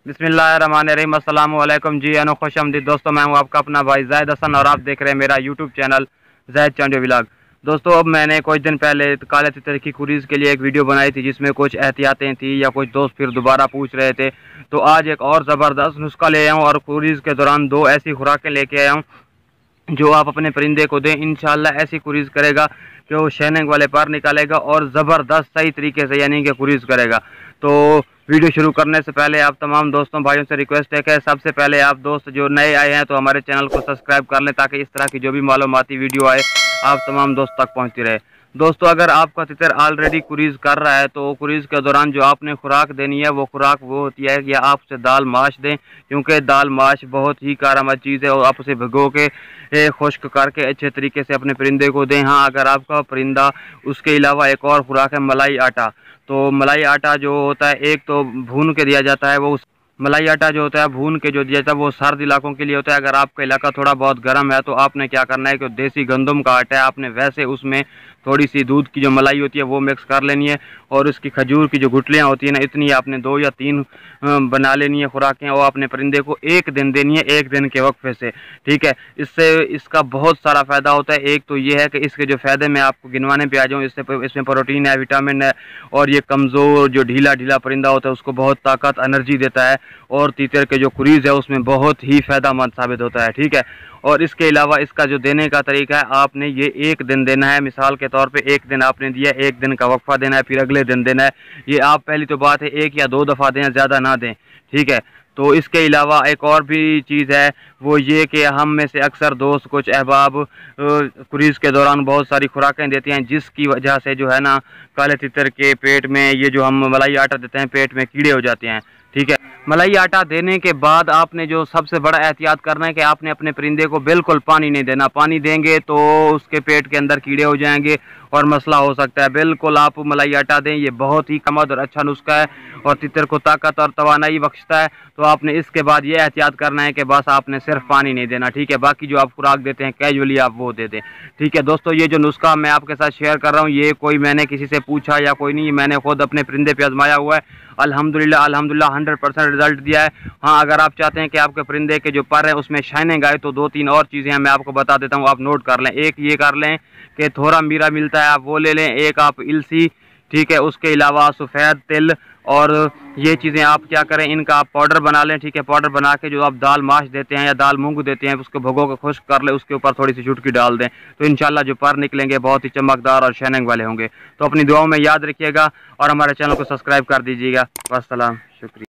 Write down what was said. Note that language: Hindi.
बिस्मिल्लाहिर्रहमानिर्रहीम। अस्सलाम वालेकुम जी, अनु खुशआमदीद दोस्तों। मैं हूं आपका अपना भाई ज़ैद हसन और आप देख रहे हैं मेरा यूट्यूब चैनल ज़ैद चांडियो व्लॉग। दोस्तों, अब मैंने कुछ दिन पहले काले तितर की कुरीज़ के लिए एक वीडियो बनाई थी जिसमें कुछ एहतियातें थी या कुछ दोस्त फिर दोबारा पूछ रहे थे। तो आज एक और ज़बरदस्त नुस्खा ले आया हूँ और कुरीज़ के दौरान दो ऐसी खुराकें लेके आया हूँ जो आप अपने परिंदे को दें। इंशाल्लाह ऐसी कुरीज़ करेगा कि वो शाइनिंग वाले पर निकालेगा और ज़बरदस्त सही तरीके से यानी कि कुरीज़ करेगा। तो वीडियो शुरू करने से पहले आप तमाम दोस्तों भाइयों से रिक्वेस्ट है कि सबसे पहले आप दोस्त जो नए आए हैं तो हमारे चैनल को सब्सक्राइब कर लें ताकि इस तरह की जो भी मालूमाती वीडियो आए आप तमाम दोस्त तक पहुंचती रहे। दोस्तों, अगर आपका तितर ऑलरेडी कुरीज़ कर रहा है तो कुरीज़ के दौरान जो आपने खुराक देनी है वो खुराक वो होती है कि आप उसे दाल माश दें, क्योंकि दाल माश बहुत ही कारआमद चीज़ है और आप उसे भिगो के खुश्क करके अच्छे तरीके से अपने परिंदे को दें। हाँ, अगर आपका परिंदा उसके अलावा एक और खुराक है मलाई आटा। तो मलाई आटा जो होता है एक तो भून के दिया जाता है, वो मलाई आटा जो होता है भून के जो दिया जाता है वो सर्द इलाकों के लिए होता है। अगर आपका इलाका थोड़ा बहुत गर्म है तो आपने क्या करना है कि देसी गंदम का आटा है, आपने वैसे उसमें थोड़ी सी दूध की जो मलाई होती है वो मिक्स कर लेनी है और उसकी खजूर की जो गुठलियाँ होती है ना, इतनी आपने 2 या 3 बना लेनी है खुराकें और अपने परिंदे को एक दिन देनी है, एक दिन के वक्फे से। ठीक है, इससे इसका बहुत सारा फ़ायदा होता है। एक तो ये है कि इसके जो फ़ायदे मैं आपको गिनवाने पे आ जाऊँ, इसमें प्रोटीन है, विटामिन है और ये कमज़ोर जो ढीला ढीला परिंदा होता है उसको बहुत ताकत एनर्जी देता है और तीतर के जो कुरीज़ है उसमें बहुत ही फ़ायदेमंद साबित होता है। ठीक है, और इसके अलावा इसका जो देने का तरीका है, आपने ये एक दिन देना है। मिसाल के तौर पे एक दिन आपने दिया, एक दिन का वक्फा देना है, फिर अगले दिन देना है। ये आप पहली तो बात है 1 या 2 दफ़ा दें, ज़्यादा ना दें। ठीक है, तो इसके अलावा एक और भी चीज़ है वो ये कि हम में से अक्सर दोस्त कुछ अहबाब कुरीज़ के दौरान बहुत सारी खुराकें देते हैं जिसकी वजह से जो है ना काले तितर के पेट में ये जो हम मलाई आटा देते हैं पेट में कीड़े हो जाते हैं। ठीक है, मलाई आटा देने के बाद आपने जो सबसे बड़ा एहतियात करना है कि आपने अपने परिंदे को बिल्कुल पानी नहीं देना। पानी देंगे तो उसके पेट के अंदर कीड़े हो जाएंगे और मसला हो सकता है। बिल्कुल आप मलाई आटा दें, ये बहुत ही कमद और अच्छा नुस्खा है और तितर को ताकत और तवानाई बख्शता है। तो आपने इसके बाद ये एहतियात करना है कि बस आपने सिर्फ पानी नहीं देना। ठीक है, बाकी जो आप खुराक देते हैं कैजुअली आप वो दे दें। ठीक है दोस्तों, ये जो नुस्खा मैं आपके साथ शेयर कर रहा हूँ ये कोई मैंने किसी से पूछा या कोई नहीं, मैंने खुद अपने परिंदे पे आजमाया हुआ है। अल्हम्दुलिल्लाह 100% रिजल्ट दिया है। हाँ, अगर आप चाहते हैं कि आपके परिंदे के जो पर हैं उसमें शाइनिंग आए तो 2-3 और चीज़ें हैं मैं आपको बता देता हूँ, आप नोट कर लें। एक ये कर लें कि थोड़ा मीरा मिलता है आप वो ले लें, एक आप इलसी, ठीक है, उसके अलावा सफ़ेद तिल और ये चीज़ें आप क्या करें इनका आप पाउडर बना लें। ठीक है, पाउडर बना के जो आप दाल माश देते हैं या दाल मूंग देते हैं उसको भगो के खुश्क कर ले, उसके ऊपर थोड़ी सी चुटकी डाल दें तो इंशाल्लाह जो पर निकलेंगे बहुत ही चमकदार और शाइनिंग वाले होंगे। तो अपनी दुआओं में याद रखिएगा और हमारे चैनल को सब्सक्राइब कर दीजिएगा। वस्सलाम, शुक्रिया।